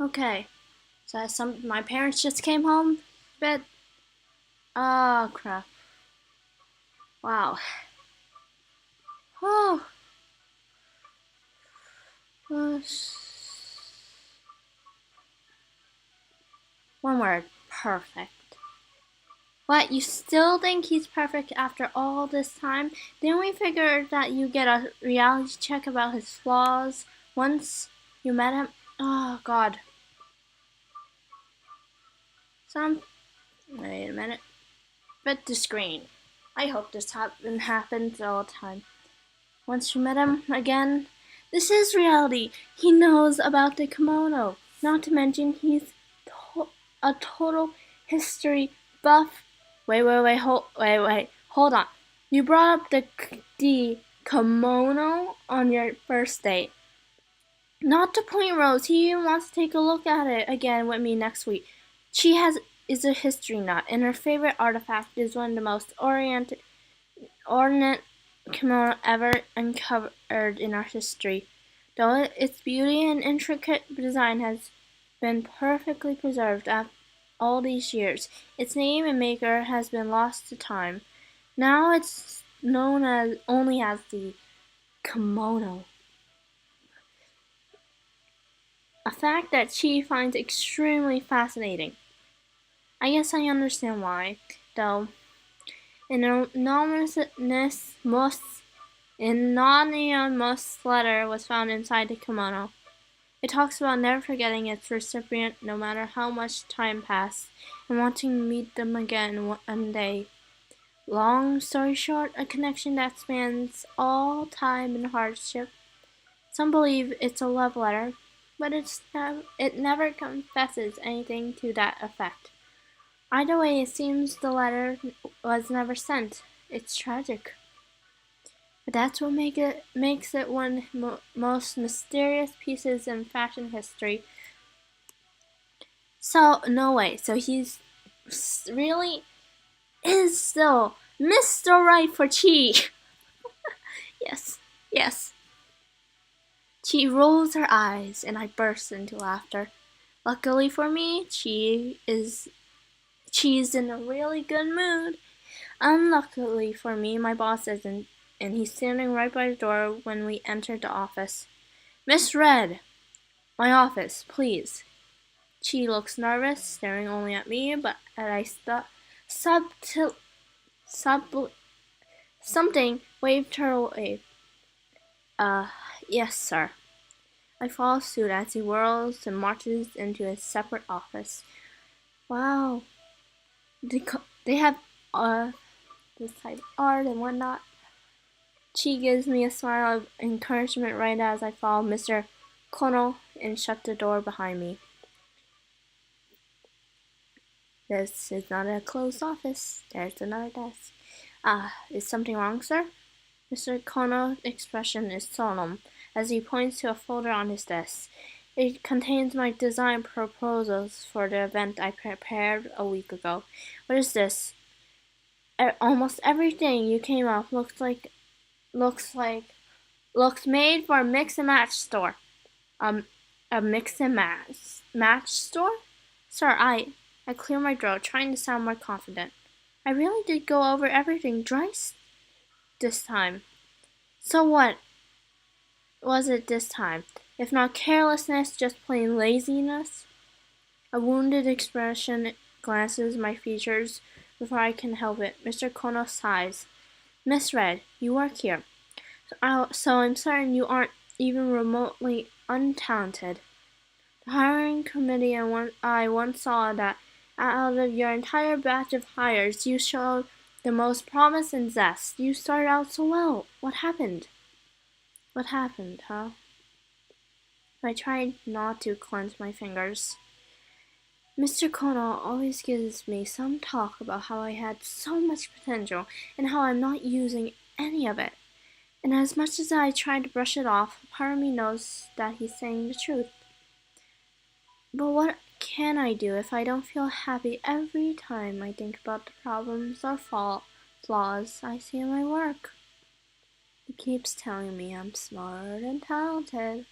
Okay. So my parents just came home, but oh crap. Wow. Oh. One word. Perfect. What, you still think he's perfect after all this time? Didn't we figure that you get a reality check about his flaws once you met him? Oh god. Wait a minute. But the screen. I hope this happens all the time. Once you met him again, this is reality. He knows about the kimono. Not to mention he's a total history buff. Hold on. You brought up the kimono on your first date. Not to point Rose. He even wants to take a look at it again with me next week. She is a history nut, and her favorite artifact is one of the most ornate kimono ever uncovered in our history. Though its beauty and intricate design has been perfectly preserved after all these years, its name and maker has been lost to time. Now it's known only as the kimono. A fact that she finds extremely fascinating. I guess I understand why, though. An anonymous letter was found inside the kimono. It talks about never forgetting its recipient no matter how much time passed, and wanting to meet them again one day. Long story short, a connection that spans all time and hardship. Some believe it's a love letter, but it never confesses anything to that effect. Either way, it seems the letter was never sent. It's tragic. But that's what makes it one of the most mysterious pieces in fashion history. So, no way. So he's really is still Mr. Right for Chi. Yes, yes. Chi rolls her eyes and I burst into laughter. Luckily for me, Chi's in a really good mood. Unluckily for me, my boss isn't, and he's standing right by the door when we entered the office. Miss Red, my office, please. She looks nervous, staring only at me, but something waved her away. Yes, sir. I follow suit as he whirls and marches into his separate office. Wow. They have, this type of art and whatnot. She gives me a smile of encouragement right as I follow Mr. Kono and shut the door behind me. This is not a closed office. There's another desk. Is something wrong, sir? Mr. Kono's expression is solemn as he points to a folder on his desk. It contains my design proposals for the event I prepared a week ago. What is this? Almost everything you came up looks made for a mix and match store. A mix and match store? Sir, I clear my throat, trying to sound more confident. I really did go over everything twice this time. So what was it this time? If not carelessness, just plain laziness? A wounded expression glances my features before I can help it. Mr. Kono sighs. Miss Red, you work here. So I'm certain you aren't even remotely untalented. The hiring committee I once saw that out of your entire batch of hires, you showed the most promise and zest. You started out so well. What happened? What happened, huh? I tried not to clench my fingers. Mr. Kono always gives me some talk about how I had so much potential and how I'm not using any of it. And as much as I try to brush it off, part of me knows that he's saying the truth. But what can I do if I don't feel happy every time I think about the problems or flaws I see in my work? He keeps telling me I'm smart and talented,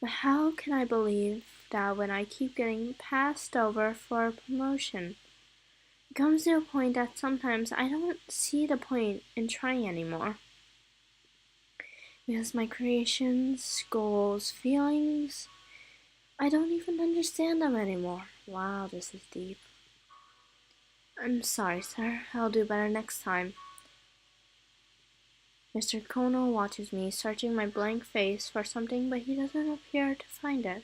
but how can I believe out when I keep getting passed over for a promotion. It comes to a point that sometimes I don't see the point in trying anymore. Because my creations, goals, feelings, I don't even understand them anymore. Wow, this is deep. I'm sorry, sir. I'll do better next time. Mr. Kono watches me, searching my blank face for something, but he doesn't appear to find it.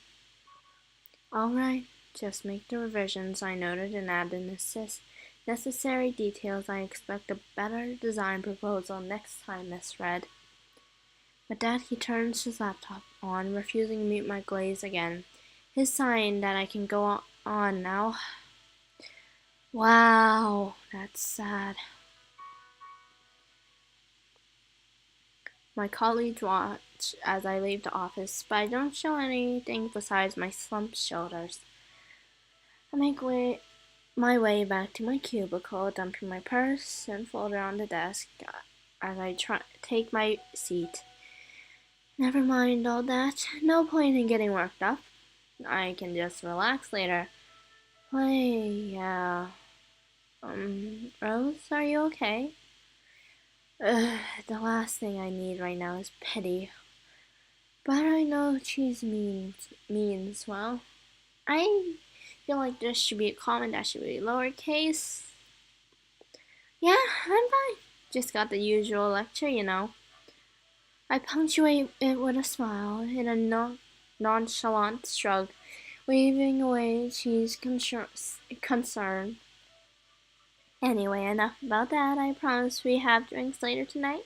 All right, just make the revisions I noted and add the necessary details. I expect a better design proposal next time, Miss Red. With that, he turns his laptop on, refusing to mute my glaze again. His sign that I can go on now. Wow, that's sad. My colleagues watch as I leave the office, but I don't show anything besides my slumped shoulders. I make my way back to my cubicle, dumping my purse and folder on the desk as I take my seat. Never mind all that. No point in getting worked up. I can just relax later. Yeah. Rose, are you okay? The last thing I need right now is pity. But I know cheese means well. I feel like this should be a comment that should be lowercase. Yeah, I'm fine. Just got the usual lecture, you know. I punctuate it with a smile and a nonchalant shrug, waving away cheese concern. Anyway, enough about that. I promise we have drinks later tonight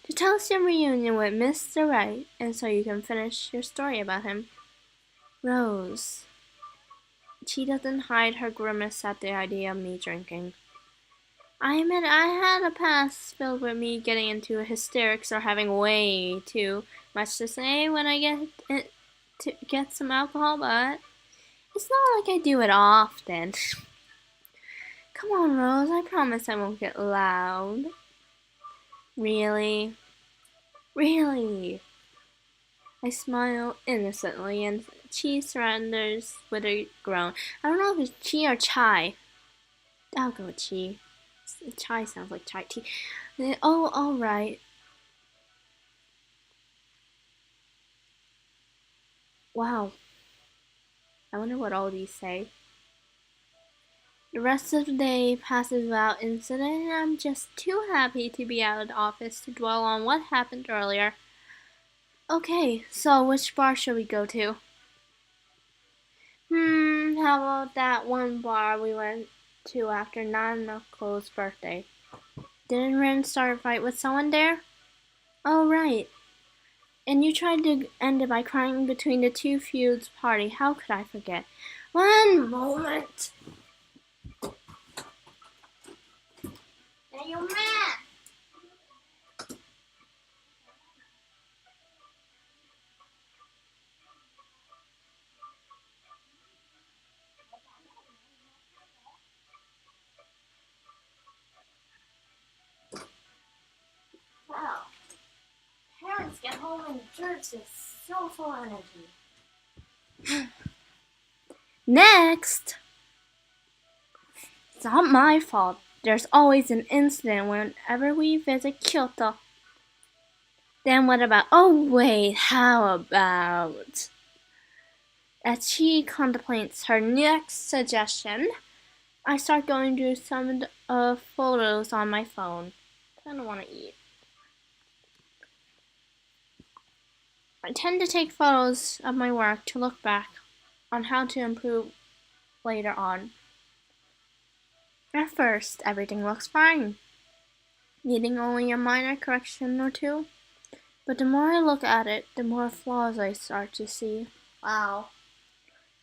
to tell us your reunion with Mr. Wright, and so you can finish your story about him. Rose. She doesn't hide her grimace at the idea of me drinking. I admit I had a past filled with me getting into hysterics or having way too much to say when I get some alcohol, but it's not like I do it often. Come on, Rose, I promise I won't get loud. Really? Really? I smile innocently and she surrenders with a groan. I don't know if it's chi or chai. I'll go with chi. Chai sounds like chai tea. Oh, alright. Wow. I wonder what all these say. The rest of the day passes without incident, and I'm just too happy to be out of the office to dwell on what happened earlier. Okay, so which bar should we go to? How about that one bar we went to after Nanako's birthday? Didn't Ren start a fight with someone there? Oh, right. And you tried to end it by crying between the two feuds party. How could I forget? One moment. Hey, you man! Wow. Parents get home and church is so full of energy. Next! It's not my fault. There's always an incident whenever we visit Kyoto. Then what about... Oh, wait, how about... As she contemplates her next suggestion, I start going through some photos on my phone. I don't want to eat. I tend to take photos of my work to look back on how to improve later on. At first, everything looks fine, needing only a minor correction or two. But the more I look at it, the more flaws I start to see. Wow.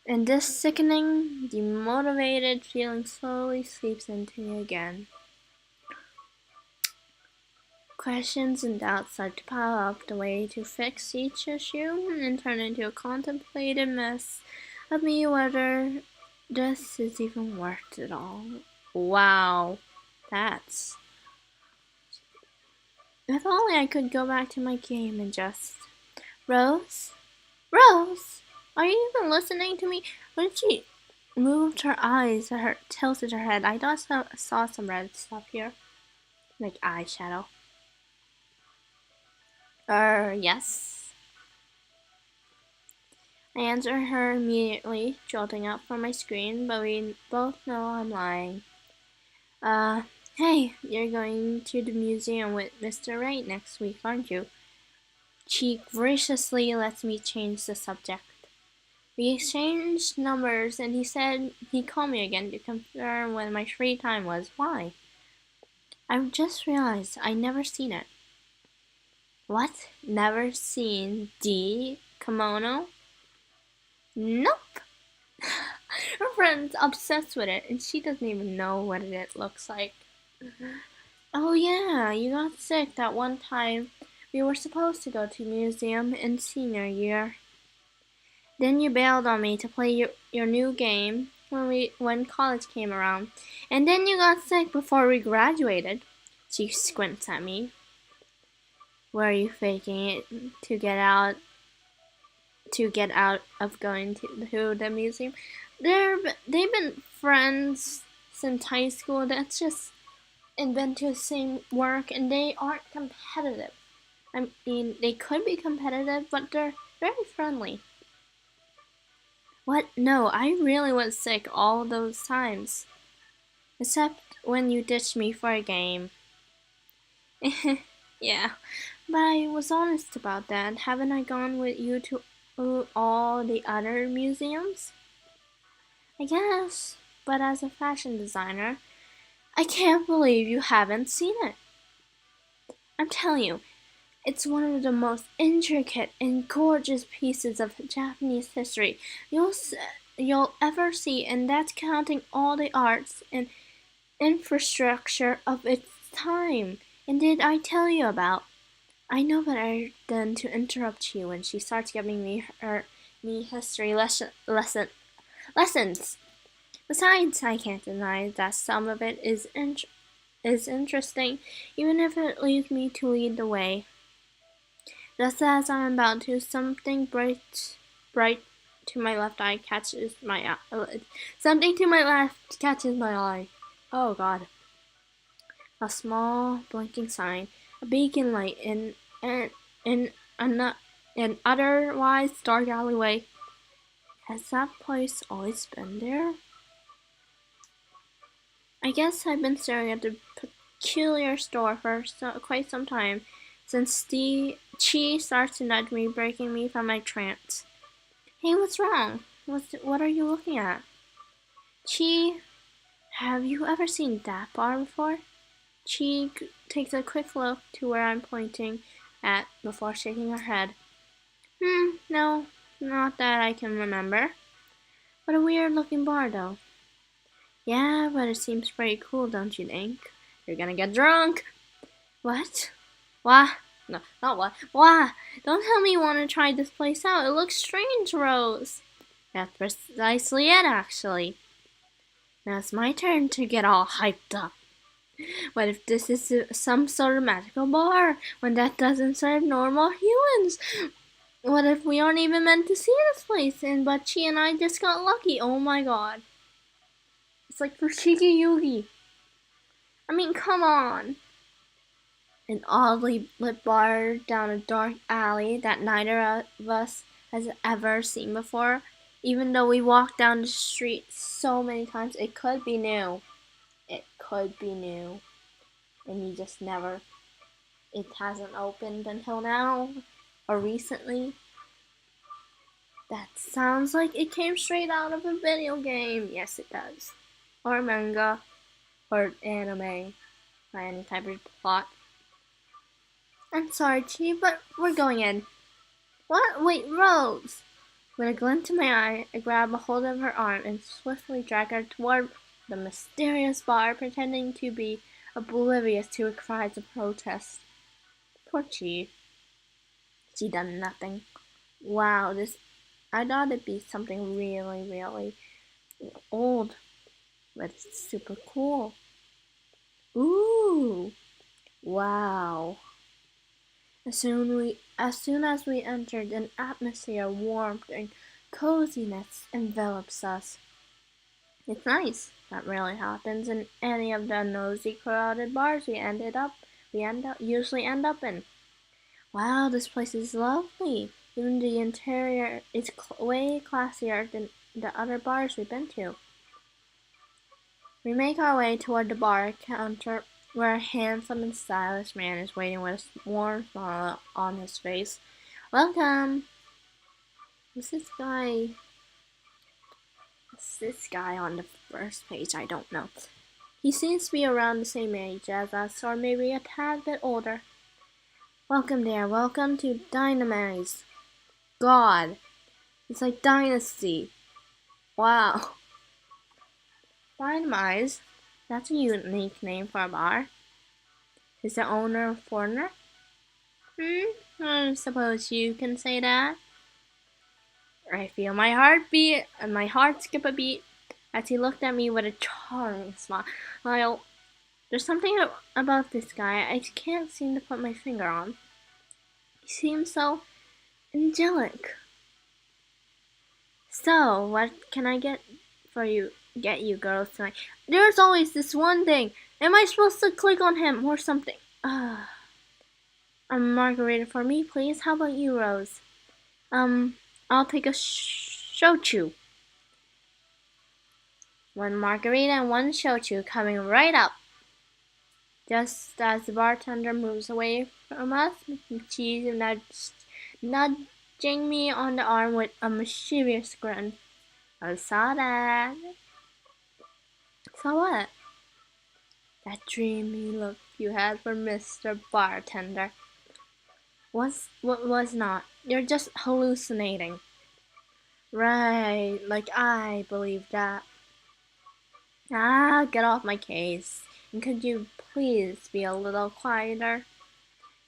And this sickening, demotivated feeling slowly seeps into me again. Questions and doubts start to pile up. The way to fix each issue and turn into a contemplated mess of me whether this is even worth it all. Wow. That's... If only I could go back to my game and just... Rose? Rose! Are you even listening to me? When she moved her eyes, tilted her head, I saw some red stuff here, like eyeshadow. Yes. I answered her immediately, jolting up from my screen, but we both know I'm lying. Hey, you're going to the museum with Mr. Wright next week, aren't you? She graciously lets me change the subject. We exchanged numbers and he said he'd call me again to confirm when my free time was. Why? I just realized I never seen it. What? Never seen D kimono? Nope. Her friend's obsessed with it and she doesn't even know what it looks like. Oh yeah, you got sick that one time we were supposed to go to museum in senior year. Then you bailed on me to play your new game when college came around. And then you got sick before we graduated. She squints at me. Were you faking it to get out of going to the museum? They've been friends since high school. That's just and been to the same work and they aren't competitive. I mean, they could be competitive, but they're very friendly. What? No, I really was sick all those times. Except when you ditched me for a game. Yeah, but I was honest about that. Haven't I gone with you to all the other museums? I guess, but as a fashion designer, I can't believe you haven't seen it. I'm telling you, it's one of the most intricate and gorgeous pieces of Japanese history you'll ever see, and that's counting all the arts and infrastructure of its time. And did I tell you about? I know better than to interrupt you when she starts giving me history lessons. Besides, I can't deny that some of it is interesting, even if it leads me to lead the way. Just as I'm about to, something bright to my left eye catches my eye. Something to my left catches my eye. Oh God! A small blinking sign, a beacon light in an otherwise dark alleyway. Has that place always been there? I guess I've been staring at the peculiar store for quite some time, since Chi starts to nudge me, breaking me from my trance. Hey, what's wrong? What are you looking at? Chi, have you ever seen that bar before? She takes a quick look to where I'm pointing at before shaking her head. No, not that I can remember. What a weird looking bar, though. Yeah, but it seems pretty cool, don't you think? You're gonna get drunk. What? Why? No, not what. Why? Don't tell me you want to try this place out. It looks strange, Rose. That's precisely it, actually. Now it's my turn to get all hyped up. What if this is some sort of magical bar when that doesn't serve normal humans? What if we aren't even meant to see this place but she and I just got lucky? Oh my god. It's like Fushigi Yugi. I mean, come on. An oddly lit bar down a dark alley that neither of us has ever seen before. Even though we walked down the street so many times, it could be new. It could be new. And you just never. It hasn't opened until now. Or recently. That sounds like it came straight out of a video game. Yes, it does. Or manga. Or anime. Or any type of plot. I'm sorry, Chi, but we're going in. What? Wait, Rose! With a glint in my eye, I grab a hold of her arm and swiftly drag her toward the mysterious bar, pretending to be oblivious to her cries of protest. Poor Chi. She done nothing. Wow, I thought it'd be something really, really old, but it's super cool. Ooh! Wow. As soon as we entered, an atmosphere of warmth and coziness envelops us. It's nice. That rarely happens in any of the nosy, crowded bars usually end up in. Wow, this place is lovely. Even the interior is way classier than the other bars we've been to. We make our way toward the bar counter where a handsome and stylish man is waiting with a warm smile on his face. Welcome! Who's this guy? What's this guy on the first page? I don't know. He seems to be around the same age as us, or maybe a tad bit older. Welcome there, welcome to Dynamize. God, it's like Dynasty. Wow. Dynamize? That's a unique name for a bar. Is the owner a foreigner? I suppose you can say that. I feel my heart beat and my heart skip a beat as he looked at me with a charming smile. There's something about this guy I can't seem to put my finger on. He seems so angelic. So, what can I get you girls tonight? There's always this one thing. Am I supposed to click on him or something? A margarita for me, please. How about you, Rose? I'll take a shochu. One margarita and one shochu coming right up. Just as the bartender moves away from us, she's nudging me on the arm with a mischievous grin. I saw that. Saw what? That dreamy look you had for Mr. Bartender. What was not? You're just hallucinating. Right, like I believe that. Get off my case. And could you please be a little quieter?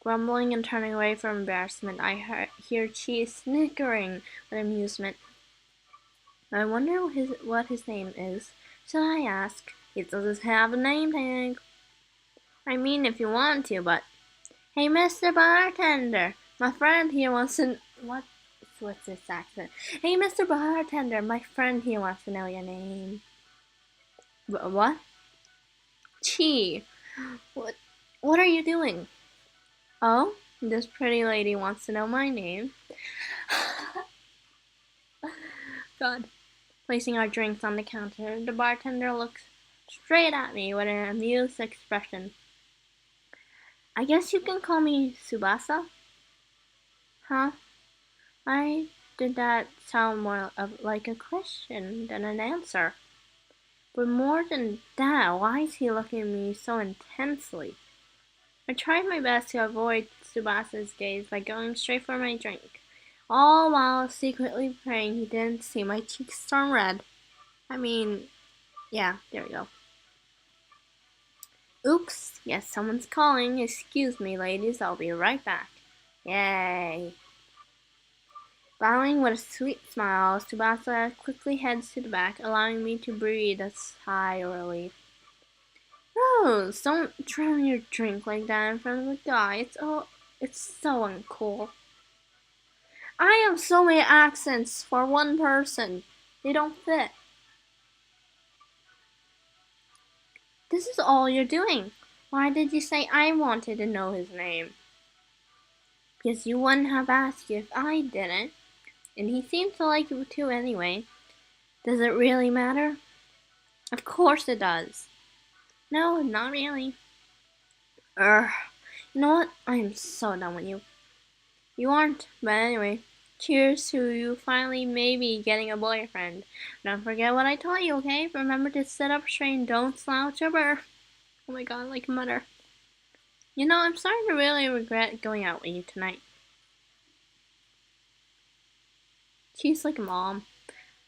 Grumbling and turning away from embarrassment, I hear Chi snickering with amusement. I wonder what his name is. Should I ask? He doesn't have a name tag. I mean, if you want to, but... Hey, Mr. Bartender, my friend here wants to... What's this accent? Hey, Mr. Bartender, my friend here wants to know your name. What? Chi. What are you doing? Oh, this pretty lady wants to know my name. God. Placing our drinks on the counter, the bartender looks straight at me with an amused expression. I guess you can call me Tsubasa? Huh? Did that sound more like a question than an answer? But more than that, why is he looking at me so intensely? I tried my best to avoid Tsubasa's gaze by going straight for my drink, all while secretly praying he didn't see my cheeks turn red. Yeah, there we go. Oops, yes, someone's calling. Excuse me, ladies, I'll be right back. Yay. Bowing with a sweet smile, Tsubasa quickly heads to the back, allowing me to breathe a sigh of relief. Rose, don't drown your drink like that in front of the guy. It's so uncool. I have so many accents for one person. They don't fit. This is all you're doing. Why did you say I wanted to know his name? Because you wouldn't have asked you if I didn't. And he seems to like you too anyway. Does it really matter? Of course it does. No, not really. You know what? I am so done with you. You aren't, but anyway. Cheers to you finally maybe getting a boyfriend. Don't forget what I taught you, okay? Remember to sit up straight and don't slouch over. Oh my god, like mother. You know, I'm starting to really regret going out with you tonight. She's like Mom.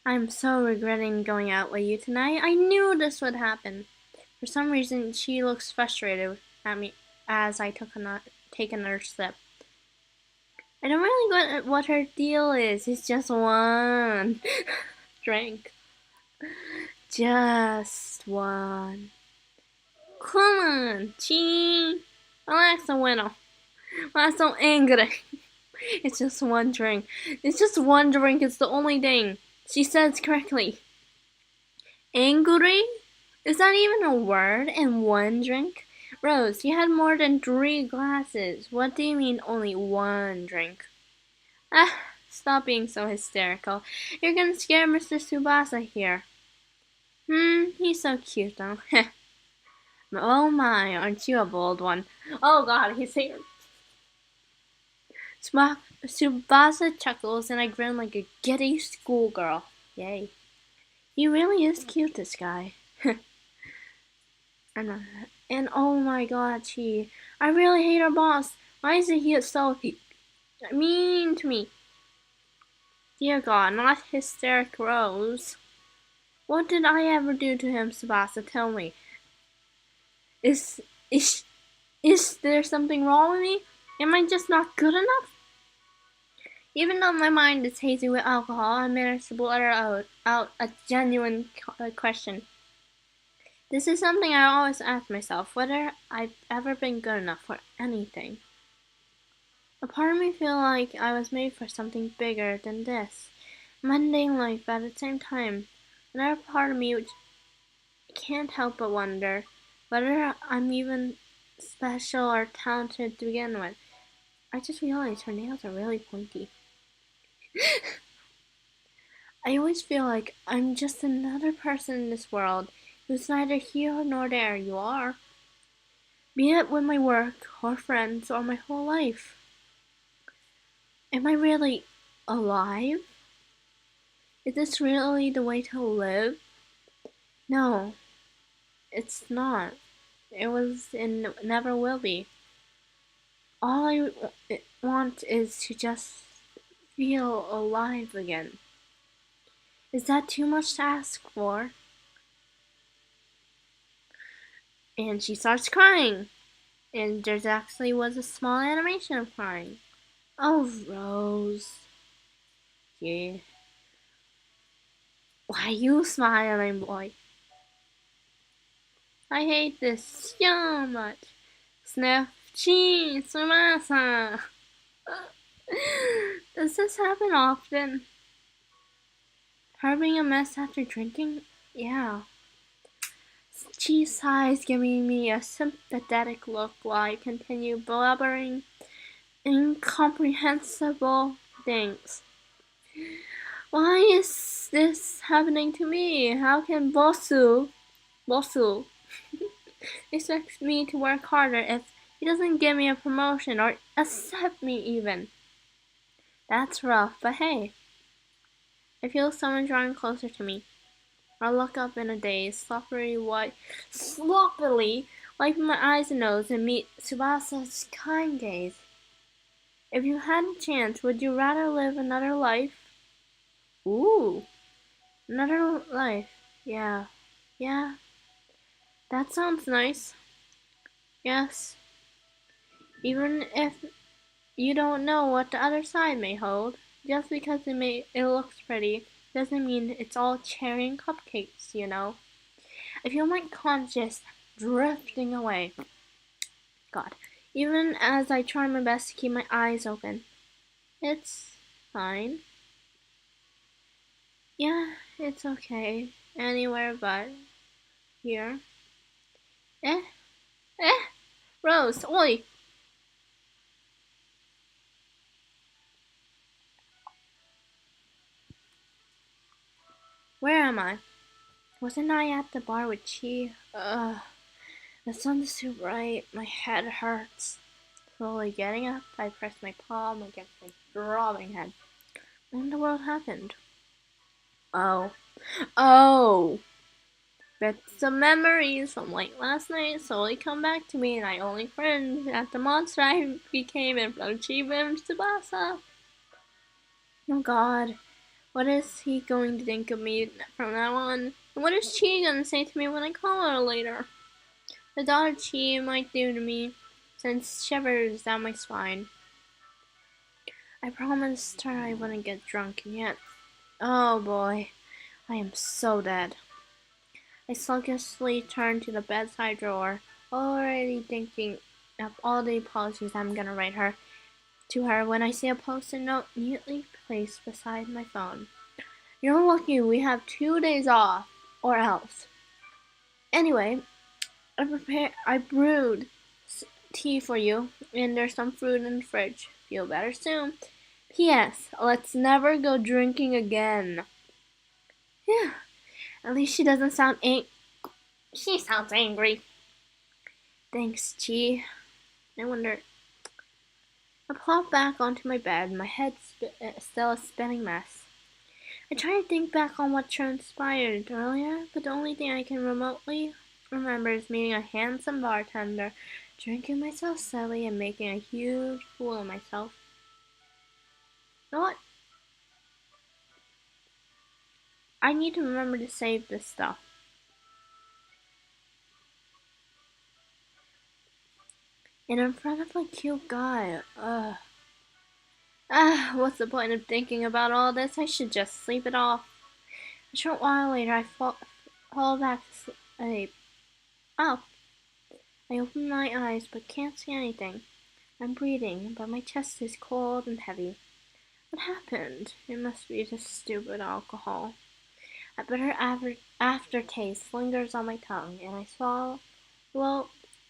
I'm so regretting going out with you tonight. I knew this would happen. For some reason, she looks frustrated at me as I take another sip. I don't really get what her deal is. It's just one drink. Just one. Come on, Chi. Relax a little. Why so angry? It's just one drink. It's just one drink. It's the only thing. She says correctly. Angry? Is that even a word in one drink? Rose, you had more than 3 glasses. What do you mean only one drink? Ah, stop being so hysterical. You're gonna scare Mr. Tsubasa here. He's so cute though. Oh my, aren't you a bold one? Oh god, he's here. Tsubasa chuckles and I grin like a giddy schoolgirl. Yay. He really is cute, this guy. And oh my god, I really hate our boss. Why is he so mean to me? Dear God, not hysteric Rose. What did I ever do to him, Tsubasa? Tell me. Is is is there something wrong with me? Am I just not good enough? Even though my mind is hazy with alcohol, I managed to blurt out a genuine question. This is something I always ask myself, whether I've ever been good enough for anything. A part of me feels like I was made for something bigger than this. Mundane life, but at the same time, another part of me which can't help but wonder whether I'm even special or talented to begin with. I just realized her nails are really pointy. I always feel like I'm just another person in this world who's neither here nor there. You are. Be it with my work, or friends, or my whole life. Am I really alive? Is this really the way to live? No, it's not. It was and never will be. All I want is to just feel alive again. Is that too much to ask for? And she starts crying. And there actually was a small animation of crying. Oh, Rose. Yeah. Why are you smiling, boy? I hate this so much. Sniff cheese, Sumasa. Does this happen often? Her being a mess after drinking? Yeah. She sighs, giving me a sympathetic look while I continue blubbering incomprehensible things. Why is this happening to me? How can Bosu expect me to work harder if he doesn't give me a promotion or accept me even? That's rough, but hey, I feel someone drawing closer to me. I look up in a daze, sloppily wipe my eyes and nose and meet Tsubasa's kind gaze. If you had a chance, would you rather live another life? Ooh, another life. Yeah, yeah, that sounds nice. Yes, even if you don't know what the other side may hold, just because it looks pretty doesn't mean it's all cherry and cupcakes, you know. I feel my conscience drifting away. God, even as I try my best to keep my eyes open. It's fine. Yeah, it's okay. Anywhere but here. Eh? Eh? Rose, oi! Where am I? Wasn't I at the bar with Chi? Ugh. The sun's too bright. My head hurts. Slowly getting up, I press my palm against my throbbing head. What in the world happened? Oh. Oh! But some memories from late last night slowly come back to me, and I only friends at the monster I became in front of Chiba and Tsubasa. Oh god, what is he going to think of me from now on? And what is Chi gonna say to me when I call her later? The thought of Chi might do to me sends shivers down my spine. I promised her I wouldn't get drunk, and yet, oh boy, I am so dead. I sluggishly turn to the bedside drawer, already thinking of all the apologies I'm gonna write her. to her when I see a post-it note neatly placed beside my phone. You're lucky we have 2 days off, or else. Anyway, I brewed tea for you, and there's some fruit in the fridge. Feel better soon. P.S. Let's never go drinking again. Yeah, at least she doesn't sound She sounds angry. Thanks, Chi. I wonder. I plop back onto my bed, my head still a spinning mess. I try to think back on what transpired earlier, but the only thing I can remotely remember is meeting a handsome bartender, drinking myself silly, and making a huge fool of myself. You know what? I need to remember to save this stuff. And in front of a cute guy. What's the point of thinking about all this? I should just sleep it off. A short while later, I fall back to sleep. Oh, I open my eyes but can't see anything. I'm breathing, but my chest is cold and heavy. What happened? It must be the stupid alcohol. A bitter aftertaste lingers on my tongue, and I swallow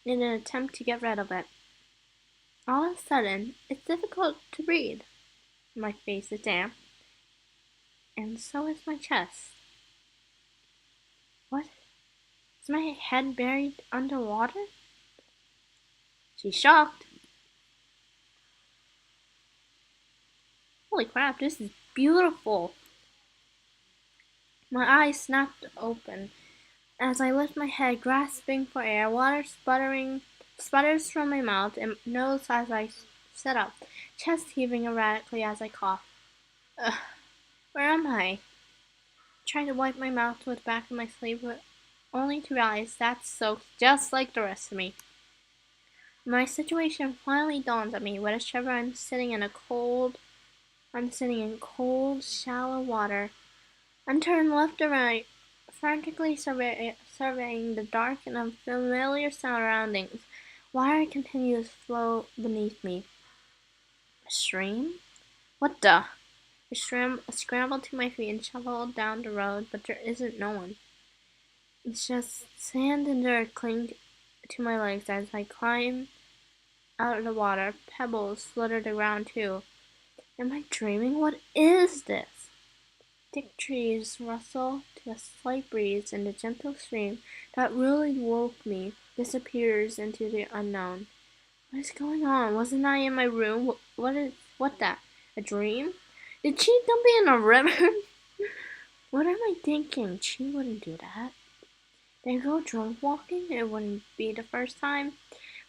in an attempt to get rid of it. All of a sudden, it's difficult to breathe. My face is damp, and so is my chest. What? Is my head buried underwater? She's shocked. Holy crap, this is beautiful. My eyes snapped open as I lift my head, grasping for air. Water sputters from my mouth and nose as I sit up, chest heaving erratically as I cough. Ugh, where am I? Trying to wipe my mouth with the back of my sleeve, but only to realize that's soaked just like the rest of me. My situation finally dawns on me. With a shiver, I'm sitting in cold, shallow water. I'm turned left and right, frantically surveying the dark and unfamiliar surroundings. Water continues to flow beneath me. A stream? What the? I scramble to my feet and shovel down the road, but there isn't no one. It's just sand and dirt cling to my legs as I climb out of the water. Pebbles litter the ground too. Am I dreaming? What is this? Thick trees rustle to a slight breeze, and the gentle stream that really woke me disappears into the unknown. What is going on? Wasn't I in my room? What that? A dream? Did she dump me in a river? What am I thinking? She wouldn't do that. They go drunk walking? It wouldn't be the first time.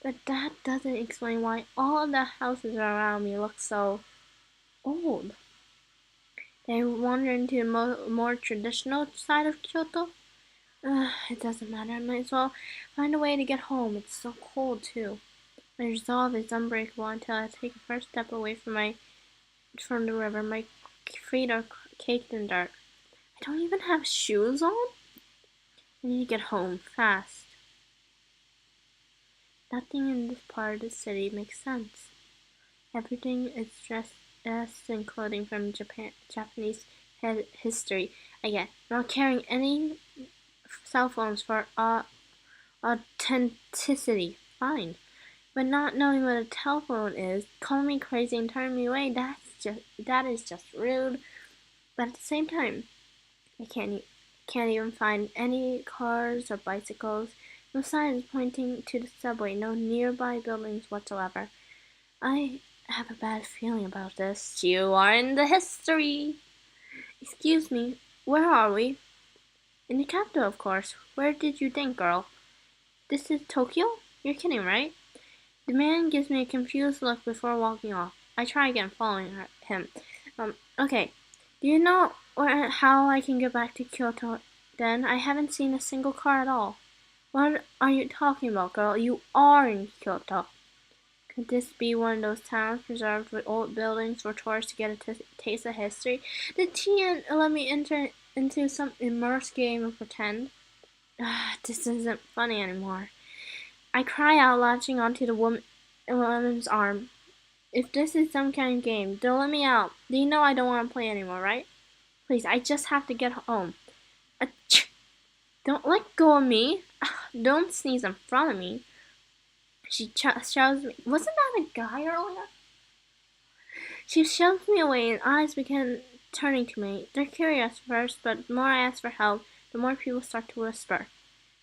But that doesn't explain why all the houses around me look so old. They wander into the more traditional side of Kyoto. It doesn't matter. I might as well find a way to get home. It's so cold too. My resolve is unbreakable until I take the first step away from the river. My feet are caked in dirt. I don't even have shoes on. I need to get home fast. Nothing in this part of the city makes sense. Everything is dressed in clothing from Japanese history. Again, not carrying any cell phones for authenticity. Fine. But not knowing what a telephone is, calling me crazy and turning me away, that is just rude. But at the same time, I can't even find any cars or bicycles. No signs pointing to the subway, no nearby buildings whatsoever. I have a bad feeling about this. You are in the history. Excuse me, where are we? In the capital, of course. Where did you think, girl? This is Tokyo? You're kidding, right? The man gives me a confused look before walking off. I try again, following him. Okay. Do you know how I can get back to Kyoto then? I haven't seen a single car at all. What are you talking about, girl? You are in Kyoto. Could this be one of those towns preserved with old buildings for tourists to get a taste of history? Did Tian let me enter into some immersed game of pretend? This isn't funny anymore. I cry out, latching onto the woman's arm. If this is some kind of game, don't let me out. Do you know I don't want to play anymore, right? Please, I just have to get home. Achoo. Don't let go of me. Don't sneeze in front of me. She shoves me. Wasn't that a guy earlier? She shoves me away and eyes begin turning to me. They're curious first, but the more I ask for help, the more people start to whisper.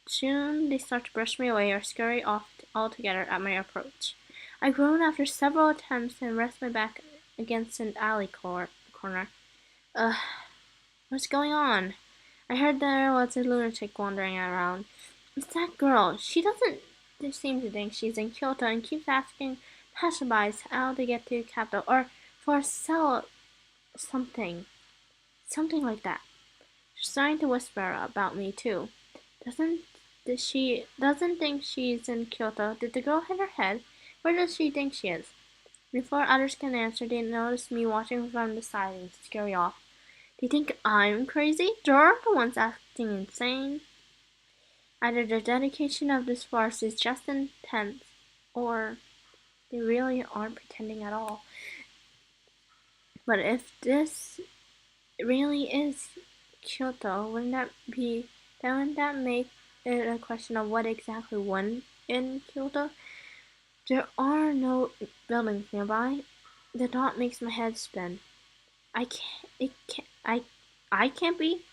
Soon they start to brush me away or scurry off altogether at my approach. I groan after several attempts and rest my back against an alley corner. Ugh, what's going on? I heard there was a lunatic wandering around. It's that girl. She doesn't seem to think she's in Kyoto and keeps asking passerbys how to get to the capital or for sell something. Something like that. She's starting to whisper about me too. Doesn't she doesn't think she's in Kyoto. Did the girl hit her head? Where does she think she is? Before others can answer, they notice me watching from the side and scurry off. They think I'm crazy? They're the ones acting insane. Either the dedication of this farce is just intense, or they really aren't pretending at all. But if this really is Kyoto, wouldn't that make it a question of what exactly went in Kyoto? There are no buildings nearby. The thought makes my head spin. I can't. It can't. I can't be.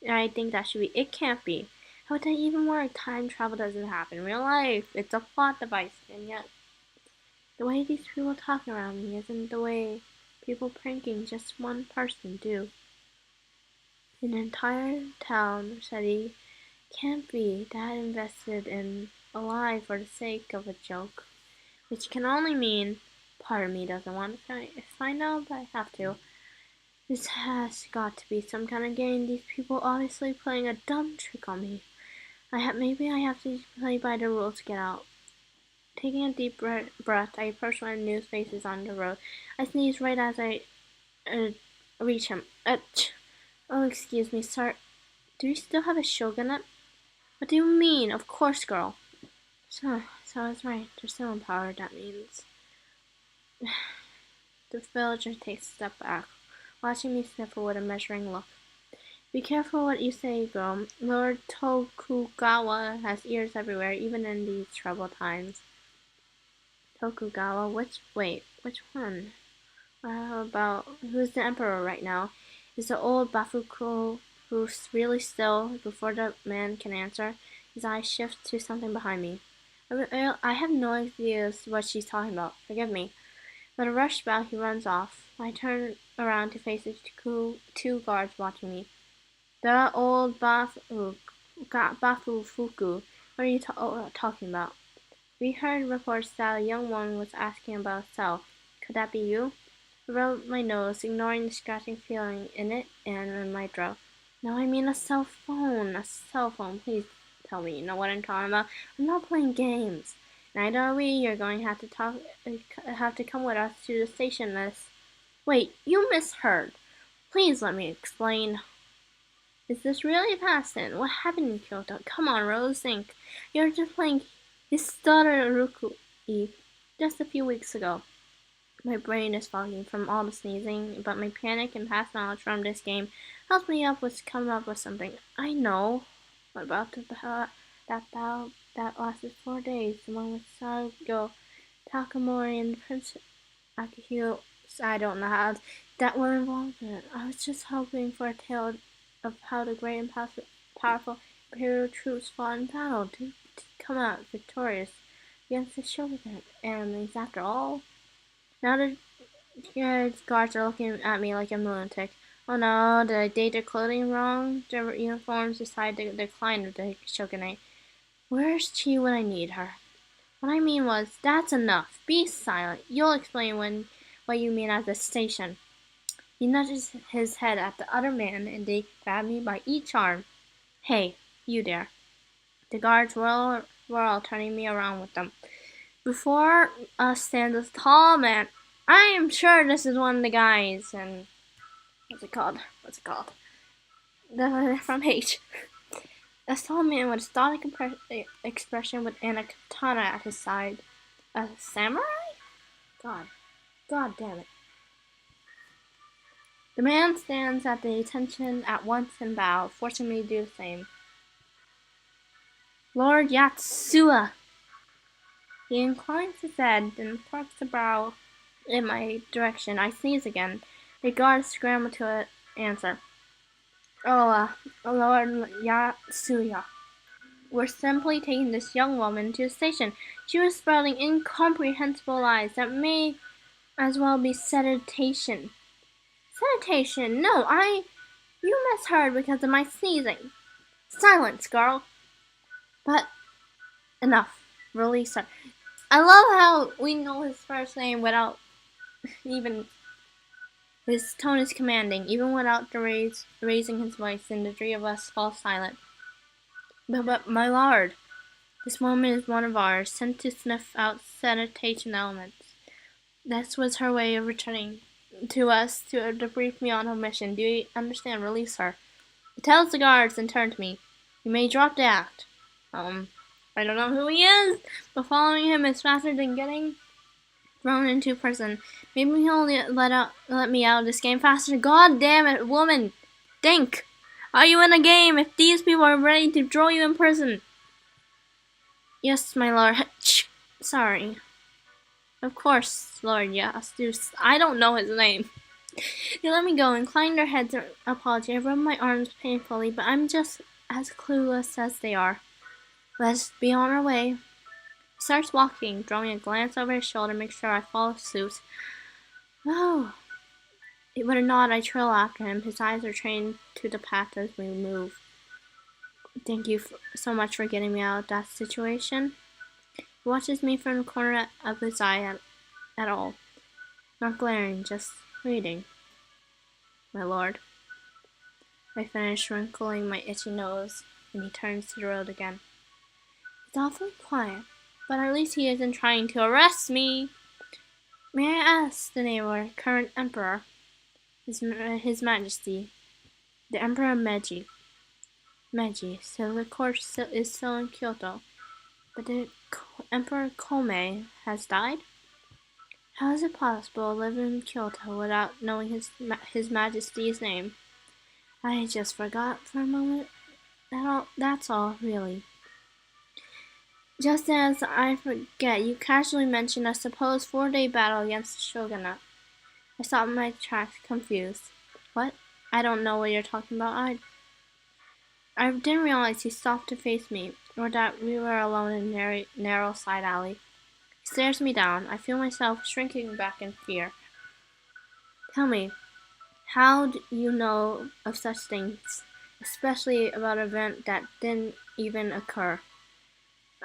I think that should be. It can't be. How would that even work? Time travel doesn't happen in real life. It's a plot device, and yet the way these people talk around me isn't the way people pranking just one person do. An entire town or city can't be that invested in a lie for the sake of a joke, which can only mean part of me doesn't want to find out, but I have to. This has got to be some kind of game. These people obviously playing a dumb trick on me. Maybe I have to play by the rules to get out. Taking a deep breath, I approach one of the new faces on the road. I sneeze right as I reach him. Oh, excuse me, sir. Do you still have a shogunate? What do you mean? Of course, girl. So I was right. They're still in power. That means the villager takes a step back, watching me sniffle with a measuring look. Be careful what you say, girl. Lord Tokugawa has ears everywhere, even in these troubled times. Tokugawa? Which one? About who's the emperor right now? Is the old Bafuku who's really still before the man can answer? His eyes shift to something behind me. I have no idea what she's talking about. Forgive me. With a rushed bow, he runs off. I turn around to face the two guards watching me. The old Bafufuku. What are you talking about? We heard reports that a young woman was asking about a cell. Could that be you? I rubbed my nose, ignoring the scratching feeling in it and in my throat. No, I mean a cell phone. A cell phone. Please tell me you know what I'm talking about. I'm not playing games. Neither are we. You're going to have to come with us to the station, miss. Wait, you misheard. Please let me explain. Is this really a past tense? What happened in Kyoto? Come on, Rose, think. You're just playing Rukui just a few weeks ago. My brain is fogging from all the sneezing, but my panic and past knowledge from this game helps me come up with something. I know. What about that bout that lasted 4 days? The one with Saigo Takamori and Prince Akihiro? I don't know how that were involved in it. I was just hoping for a tale of how the great and powerful Imperial troops fought in battle to come out victorious against the shogun enemies after all. Now the guards are looking at me like I'm a lunatic. Oh no, did I date their clothing wrong? Their uniforms decide to decline with the shogunate. Where's Chi when I need her? What I mean was, that's enough. Be silent. You'll explain what you mean at the station. He nudges his head at the other man and they grab me by each arm. Hey, you there. The guards were all turning me around with them. Before us stands a tall man. I am sure this is one of the guys and what's it called? From H. A tall man with a stoic expression and a katana at his side. A samurai? God. God damn it. The man stands at the attention at once and bows, forcing me to do the same. Lord Yatsua! He inclines his head and parks a brow in my direction. I sneeze again. The guards scramble to answer. Oh, Lord Yatsuya. We're simply taking this young woman to the station. She was spouting incomprehensible lies that may as well be seditation. Seditation? No, you misheard because of my sneezing. Silence, girl. But enough. Release her. I love how we know his first name without even. His tone is commanding, even without raising his voice, and the three of us fall silent. But my lord, this woman is one of ours, sent to sniff out sanitation elements. This was her way of returning to us to debrief me on her mission. Do you understand? Release her. He tells the guards and turns to me. You may drop the act. I don't know who he is, but following him is faster than getting thrown into prison. Maybe he'll let me out of this game faster. God damn it, woman! Think! Are you in a game if these people are ready to throw you in prison? Yes, my lord. Sorry. Of course, Lord, yes. I don't know his name. They let me go, inclined their heads in apology. I rubbed my arms painfully, but I'm just as clueless as they are. Let's be on our way. He starts walking, throwing a glance over his shoulder to make sure I follow suit. Oh. With a nod, I trail after him. His eyes are trained to the path as we move. Thank you so much for getting me out of that situation. He watches me from the corner of his eye at all. Not glaring, just reading. My lord. I finish wrinkling my itchy nose, and he turns to the road again. He's awfully quiet, but at least he isn't trying to arrest me. May I ask the name of our current emperor? His Majesty, the Emperor Meiji. So the court is still in Kyoto, but the Emperor Komei has died? How is it possible to live in Kyoto without knowing his Majesty's name? I just forgot for a moment. That's all, really. Just as I forget, you casually mentioned a supposed 4-day battle against the shogunate. I stopped in my tracks, confused. What? I don't know what you're talking about. I didn't realize he stopped to face me, or that we were alone in a narrow side alley. He stares me down. I feel myself shrinking back in fear. Tell me, how do you know of such things, especially about an event that didn't even occur?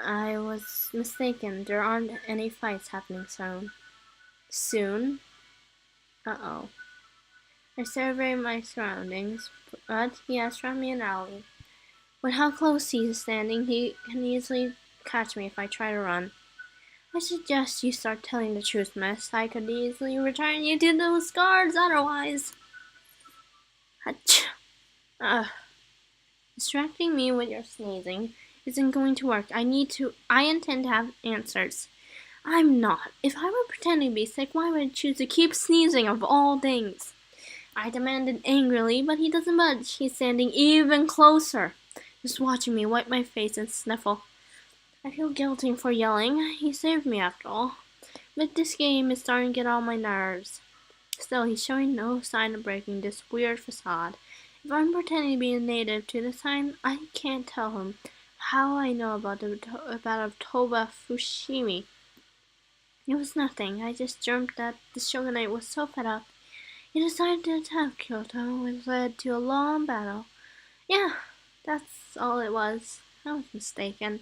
I was mistaken. There aren't any fights happening soon. Soon? Uh-oh. I survey my surroundings, but he has found me an alley. With how close he is standing, he can easily catch me if I try to run. I suggest you start telling the truth, miss. I could easily return you to those guards otherwise. Distracting me with your sneezing isn't going to work. I intend to have answers. I'm not. If I were pretending to be sick, why would I choose to keep sneezing of all things? I demanded angrily, but he doesn't budge. He's standing even closer, just watching me wipe my face and sniffle. I feel guilty for yelling. He saved me after all. But this game is starting to get on my nerves. Still, he's showing no sign of breaking this weird facade. If I'm pretending to be a native to the sign, I can't tell him how I know about Toba Fushimi. It was nothing. I just dreamt that the shogunate was so fed up. He decided to attack Kyoto, which led to a long battle. Yeah, that's all it was. I was mistaken.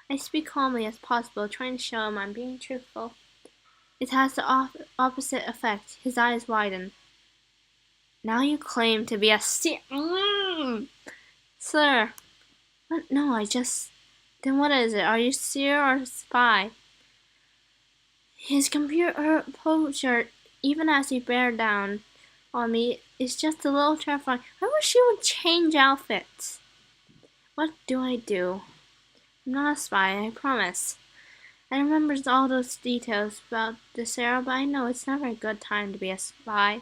I speak calmly as possible, trying to show him I'm being truthful. It has the opposite effect. His eyes widen. Now you claim to be a Sir. What? No, Then what is it? Are you seer or spy? His composure, even as he bears down on me, is just a little terrifying. I wish he would change outfits. What do? I'm not a spy, I promise. I remember all those details about the Sarah, but I know it's never a good time to be a spy.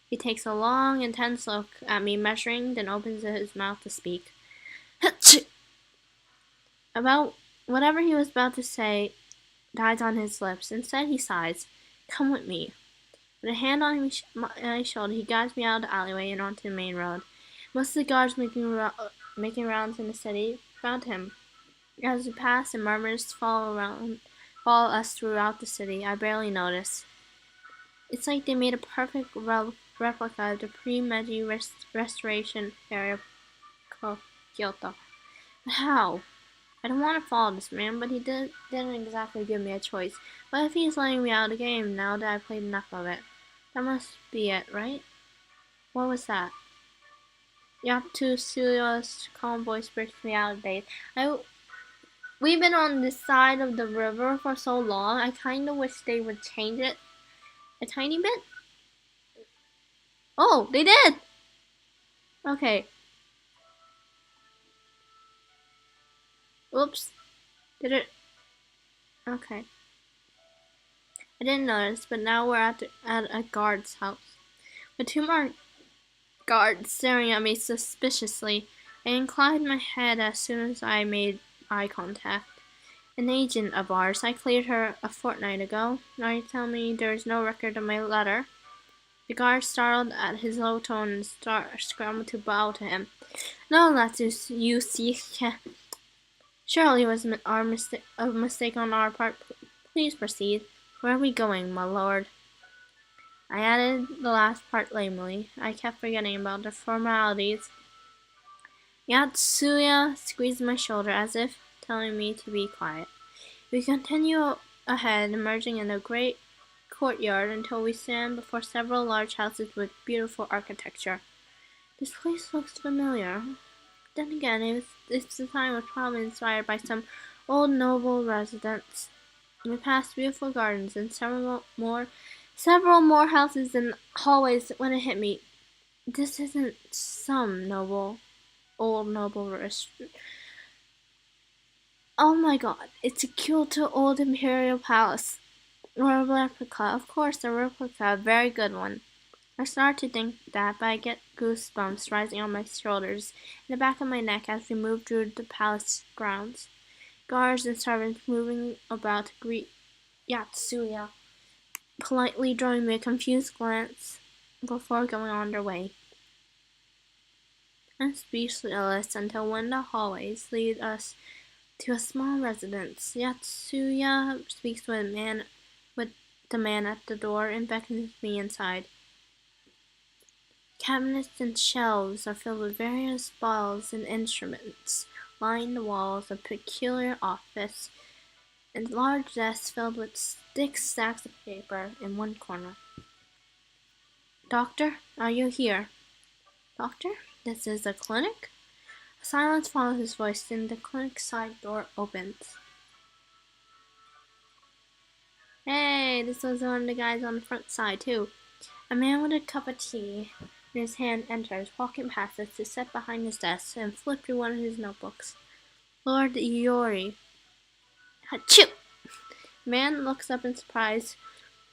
He takes a long, intense look at me, measuring, then opens his mouth to speak. About whatever he was about to say dies on his lips. Instead, he sighs. Come with me. With a hand on my shoulder, he guides me out of the alleyway and onto the main road. Most of the guards making rounds in the city found him. As we pass, and murmurs follow us throughout the city. I barely notice. It's like they made a perfect replica of the pre-Meiji restoration area of Kyoto. But how? I don't want to follow this man, but he didn't exactly give me a choice. What if he's letting me out of the game now that I've played enough of it? That must be it, right? What was that? Yatsuya's calm voice breaks me out of daze. We've been on this side of the river for so long, I kinda wish they would change it a tiny bit. Oh, they did! Okay. Oops. Did it? Okay. I didn't notice, but now we're at a guard's house. With two more guards staring at me suspiciously, I inclined my head as soon as I made eye contact. An agent of ours. I cleared her a fortnight ago. Now you tell me there is no record of my letter. The guard, startled at his low tone, scrambled to bow to him. No, that's you see. Surely it was a mistake on our part. Please proceed. Where are we going, my lord? I added the last part lamely. I kept forgetting about the formalities. Yatsuya squeezed my shoulder as if telling me to be quiet. We continue ahead, emerging in a great courtyard until we stand before several large houses with beautiful architecture. This place looks familiar. Then again, its design was probably inspired by some old noble residence. We passed beautiful gardens and several more houses and hallways when it hit me. This isn't some old noble restaurant. Oh my god, it's a Kyoto old imperial palace. Or a replica, of course a replica, a very good one. I start to think that, but I get goosebumps rising on my shoulders and the back of my neck as we move through the palace grounds. Guards and servants moving about to greet Yatsuya, politely drawing me a confused glance before going on their way. I'm speechless until one of the hallways lead us to a small residence. Yatsuya speaks with the man at the door and beckons me inside. Cabinets and shelves are filled with various bottles and instruments, lining the walls of a peculiar office, and large desks filled with thick stacks of paper in one corner. Doctor, are you here? Doctor, this is a clinic? A silence follows his voice, and the clinic side door opens. Hey, this was one of the guys on the front side, too. A man with a cup of tea in his hand enters, walking past us to sit behind his desk and flip through one of his notebooks. Lord Iori. Achoo! The man looks up in surprise,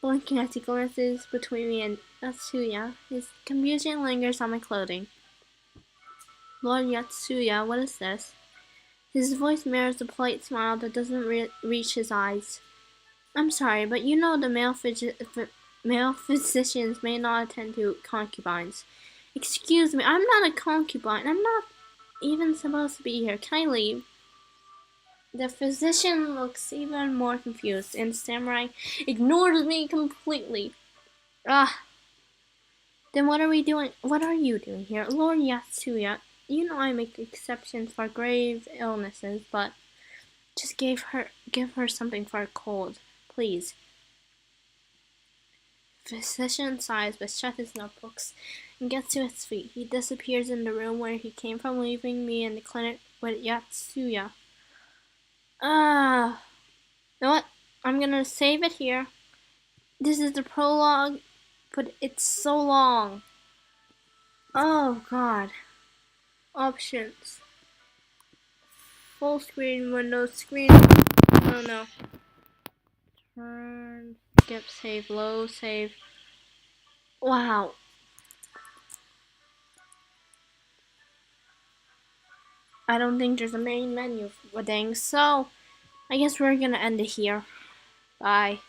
blinking as he glances between me and Yatsuya. His confusion lingers on my clothing. Lord Yatsuya, what is this? His voice mirrors the polite smile that doesn't reach his eyes. I'm sorry, but you know the male physicians may not attend to concubines. Excuse me, I'm not a concubine. I'm not even supposed to be here. Can I leave? The physician looks even more confused, and the samurai ignores me completely. Ah. Then what are we doing? What are you doing here? Lord Yatsuya, you know I make exceptions for grave illnesses, but just give her something for a cold, please. The physician sighs but shuts his notebooks and gets to his feet. He disappears in the room where he came from, leaving me in the clinic with Yatsuya. You know what? I'm gonna save it here. This is the prologue, but it's so long. Oh god. Options. Full screen, Windows screen. Oh no. Turn, skip, save, low, save. Wow. I don't think there's a main menu for things, so I guess we're gonna end it here. Bye.